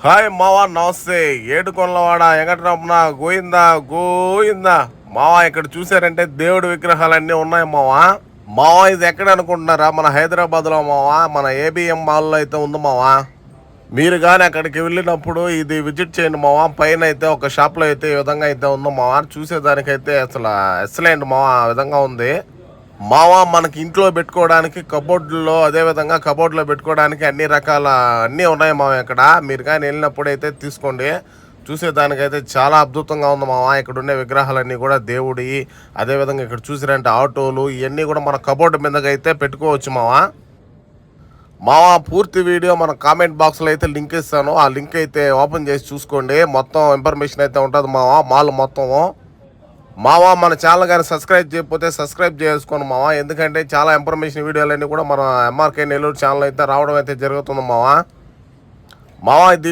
Hi మావా, నమస్తే. ఏడుకొండలవాడ వెంకటరమణ గోయిందా గోయిందా. మావా ఇక్కడ చూసారంటే దేవుడి విగ్రహాలన్నీ ఉన్నాయి మావా. మావా ఇది ఎక్కడ అనుకుంటున్నారా? మన హైదరాబాద్లో మావా, మన ఏబిఎం మాల్లో అయితే ఉంది మావా. మీరు కానీ అక్కడికి వెళ్ళినప్పుడు ఇది విజిట్ చేయండి మావా. పైన అయితే ఒక షాప్లో అయితే ఈ విధంగా అయితే ఉంది మావా. చూసేదానికైతే అసలు ఎక్సలెంట్ మావా, ఆ విధంగా ఉంది మావా. మనకి ఇంట్లో పెట్టుకోవడానికి కబోర్డులో, అదేవిధంగా కబోర్డులో పెట్టుకోవడానికి అన్ని రకాల అన్నీ ఉన్నాయి మావా ఇక్కడ. మీరు కానీ వెళ్ళినప్పుడు అయితే తీసుకోండి. చూసేదానికైతే చాలా అద్భుతంగా ఉంది మావా. ఇక్కడ ఉండే విగ్రహాలన్నీ కూడా దేవుడి, అదేవిధంగా ఇక్కడ చూసారంటే ఆటోలు, ఇవన్నీ కూడా మన కబోర్డు మీదకి అయితే పెట్టుకోవచ్చు మావా. మావా పూర్తి వీడియో మన కామెంట్ బాక్స్లో అయితే లింక్ ఇస్తాను. ఆ లింక్ అయితే ఓపెన్ చేసి చూసుకోండి. మొత్తం ఇన్ఫర్మేషన్ అయితే ఉంటుంది మావా, మాల్ మొత్తము. మావా మన ఛానల్ కానీ సబ్స్క్రైబ్ చేయకపోతే సబ్స్క్రైబ్ చేసుకోండి మావా. ఎందుకంటే చాలా ఇన్ఫర్మేషన్ వీడియోలన్నీ కూడా మన ఎంఆర్కే నెల్లూరు ఛానల్ అయితే రావడం అయితే జరుగుతుంది మావా. దీన్ని